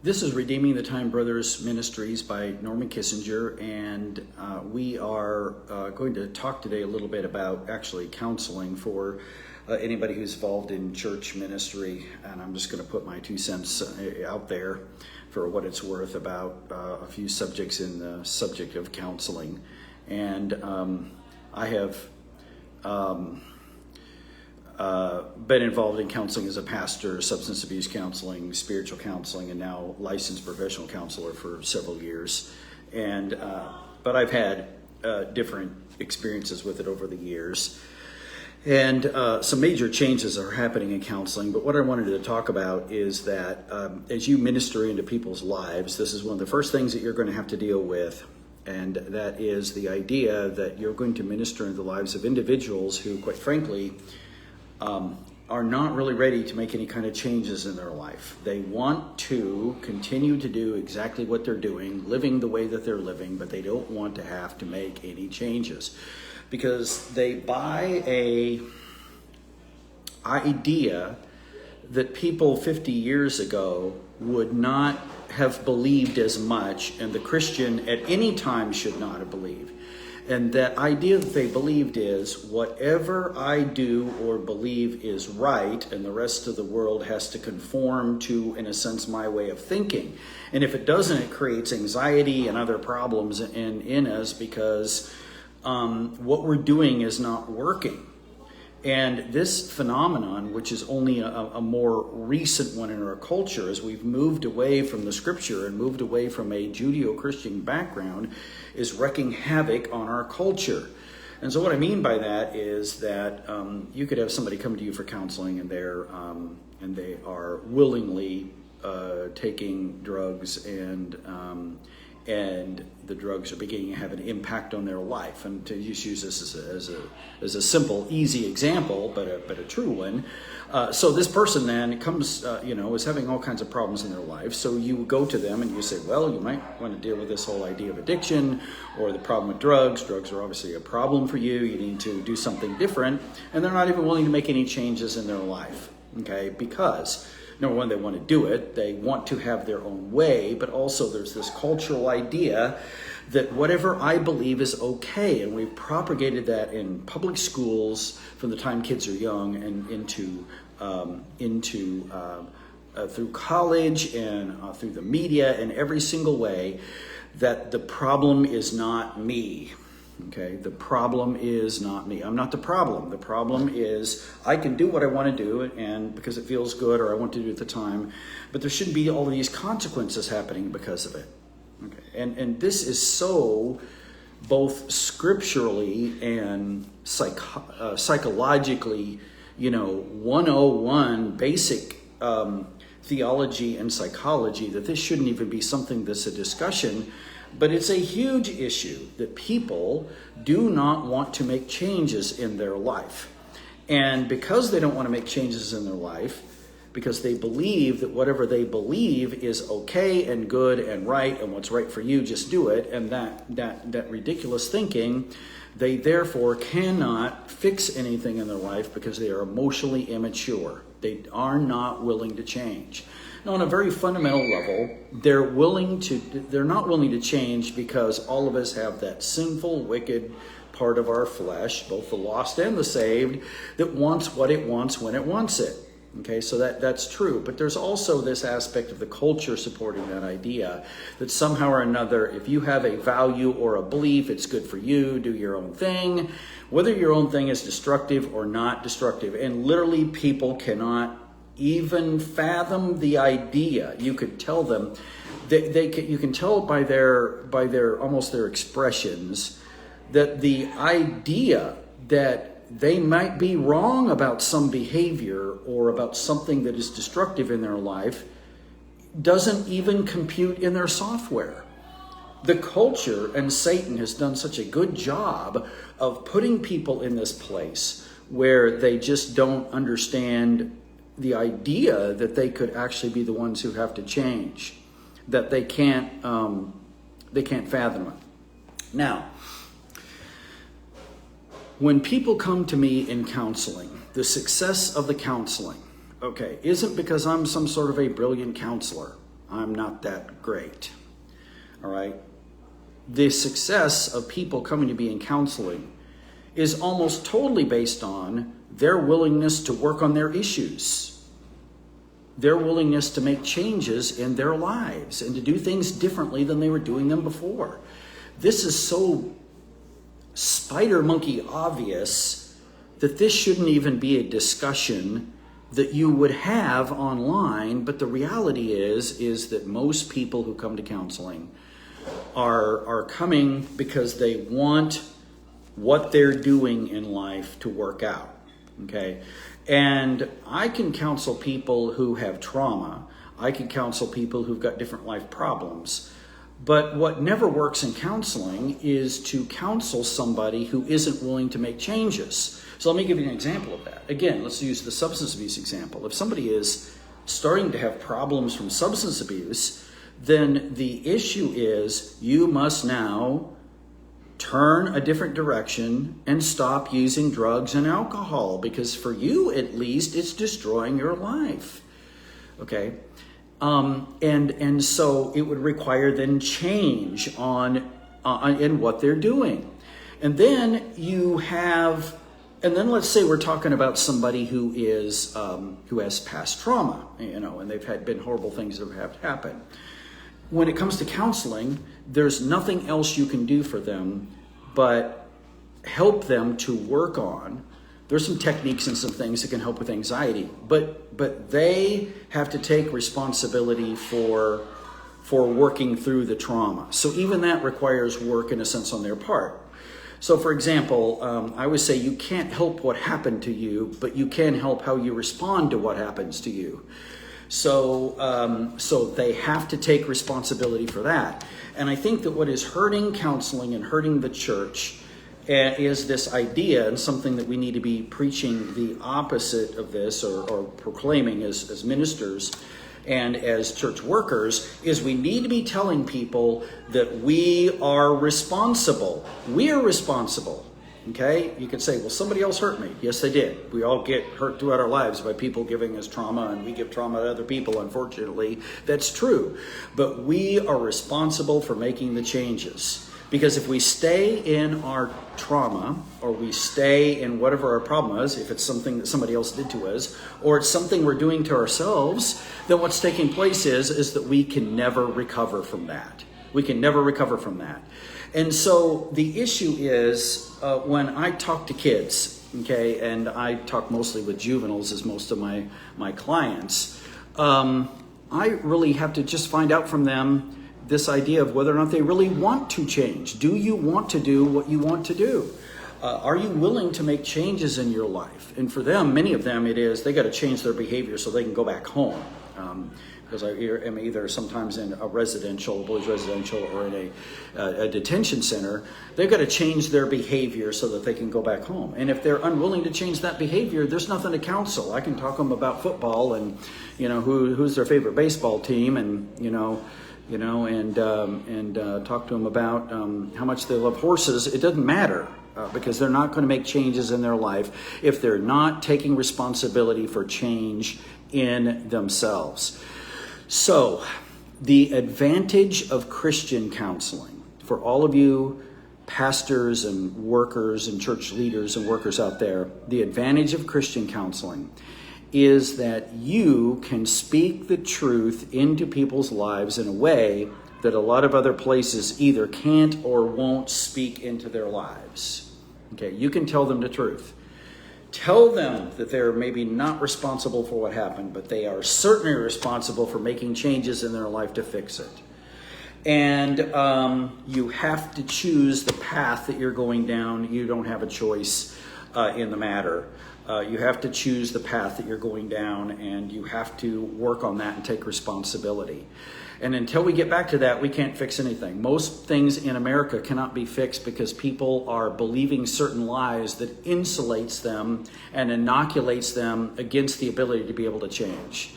This is Redeeming the Time Brothers Ministries by Norman Kissinger, and we are going to talk today a little bit about actually counseling for anybody who's involved in church ministry. And I'm just going to put my 2 cents out there for what it's worth about a few subjects in the subject of counseling. And I have been involved in counseling as a pastor, substance abuse counseling, spiritual counseling, and now licensed professional counselor for several years. And but I've had different experiences with it over the years. And some major changes are happening in counseling. But what I wanted to talk about is that as you minister into people's lives, this is one of the first things that you're going to have to deal with. And that is the idea that you're going to minister into the lives of individuals who, quite frankly, are not really ready to make any kind of changes in their life. They want to continue to do exactly what they're doing, living the way that they're living, but they don't want to have to make any changes because they buy a idea that people 50 years ago would not have believed as much, and the Christian at any time should not have believed. And that idea that they believed is whatever I do or believe is right, and the rest of the world has to conform to, in a sense, my way of thinking. And if it doesn't, it creates anxiety and other problems in us because what we're doing is not working. And this phenomenon, which is only a more recent one in our culture, as we've moved away from the scripture and moved away from a Judeo-Christian background, is wreaking havoc on our culture. And so what I mean by that is that you could have somebody come to you for counseling and they are willingly taking drugs and the drugs are beginning to have an impact on their life. And to just use this as a simple, easy example, but a true one. So this person then comes, is having all kinds of problems in their life. So you go to them and you say, well, you might want to deal with this whole idea of addiction or the problem with drugs. Drugs are obviously a problem for you. You need to do something different. And they're not even willing to make any changes in their life, okay? Because number one, they want to do it. They want to have their own way, but also there's this cultural idea that whatever I believe is okay. And we've propagated that in public schools from the time kids are young and into through college and through the media in every single way, that the problem is not me. Okay, the problem is not me. I'm not the problem. The problem is I can do what I want to do and because it feels good or I want to do it at the time, but there shouldn't be all of these consequences happening because of it. Okay, and this is so both scripturally and psychologically, 101 basic theology and psychology that this shouldn't even be something that's a discussion. But it's a huge issue that people do not want to make changes in their life. And because they don't want to make changes in their life, because they believe that whatever they believe is okay and good and right, and what's right for you, just do it, and that ridiculous thinking, they therefore cannot fix anything in their life because they are emotionally immature. They are not willing to change. Now, on a very fundamental level, they're not willing to change because all of us have that sinful, wicked part of our flesh, both the lost and the saved, that wants what it wants when it wants it. Okay, so that's true. But there's also this aspect of the culture supporting that idea that somehow or another, if you have a value or a belief, it's good for you, do your own thing, whether your own thing is destructive or not destructive. And literally people cannot even fathom the idea. You could tell them, you can tell by their almost their expressions that the idea that they might be wrong about some behavior or about something that is destructive in their life doesn't even compute in their software. The culture and Satan has done such a good job of putting people in this place where they just don't understand the idea that they could actually be the ones who have to change, that they can't fathom it. Now, when people come to me in counseling, the success of the counseling, isn't because I'm some sort of a brilliant counselor. I'm not that great. All right. The success of people coming to be in counseling is almost totally based on their willingness to work on their issues, their willingness to make changes in their lives and to do things differently than they were doing them before. This is so spider monkey obvious that this shouldn't even be a discussion that you would have online, but the reality is that most people who come to counseling are coming because they want what they're doing in life to work out, okay? And I can counsel people who have trauma. I can counsel people who've got different life problems. But what never works in counseling is to counsel somebody who isn't willing to make changes. So let me give you an example of that. Again, let's use the substance abuse example. If somebody is starting to have problems from substance abuse, then the issue is you must now turn a different direction and stop using drugs and alcohol, because for you at least it's destroying your life. Okay? And so it would require then change on in what they're doing. And then let's say we're talking about somebody who has past trauma, and they've been horrible things that have happened. When it comes to counseling, there's nothing else you can do for them but help them to work on. There's some techniques and some things that can help with anxiety, but they have to take responsibility for working through the trauma. So even that requires work in a sense on their part. So for example, I would say you can't help what happened to you, but you can help how you respond to what happens to you. So they have to take responsibility for that. And I think that what is hurting counseling and hurting the church is this idea, and something that we need to be preaching the opposite of this, or proclaiming as ministers and as church workers, is we need to be telling people that we are responsible. We are responsible. Okay? You could say, well, somebody else hurt me. Yes, they did. We all get hurt throughout our lives by people giving us trauma, and we give trauma to other people, unfortunately. That's true. But we are responsible for making the changes. Because if we stay in our trauma, or we stay in whatever our problem is, if it's something that somebody else did to us, or it's something we're doing to ourselves, then what's taking place is that we can never recover from that. We can never recover from that. And so the issue is when I talk to kids, okay, and I talk mostly with juveniles as most of my clients, I really have to just find out from them this idea of whether or not they really want to change. Do you want to do what you want to do? Are you willing to make changes in your life? And for them, many of them, it is they got to change their behavior so they can go back home. Because I am either sometimes in a boys residential, or in a detention center. They've got to change their behavior so that they can go back home. And if they're unwilling to change that behavior, there's nothing to counsel. I can talk to them about football and, who's their favorite baseball team, and, talk to them about how much they love horses. It doesn't matter. Because they're not going to make changes in their life if they're not taking responsibility for change in themselves. So, the advantage of Christian counseling, for all of you pastors and workers and church leaders and workers out there, the advantage of Christian counseling is that you can speak the truth into people's lives in a way that a lot of other places either can't or won't speak into their lives. Okay, you can tell them the truth. Tell them that they're maybe not responsible for what happened, but they are certainly responsible for making changes in their life to fix it. And you have to choose the path that you're going down. You don't have a choice in the matter. You have to choose the path that you're going down, and you have to work on that and take responsibility. And until we get back to that, we can't fix anything. Most things in America cannot be fixed because people are believing certain lies that insulates them and inoculates them against the ability to be able to change.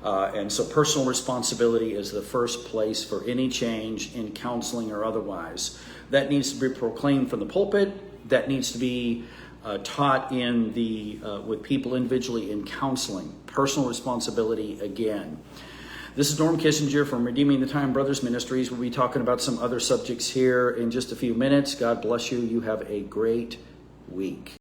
And so personal responsibility is the first place for any change in counseling or otherwise. That needs to be proclaimed from the pulpit. That needs to be taught with people individually in counseling. Personal responsibility again. This is Norm Kissinger from Redeeming the Time Brothers Ministries. We'll be talking about some other subjects here in just a few minutes. God bless you. You have a great week.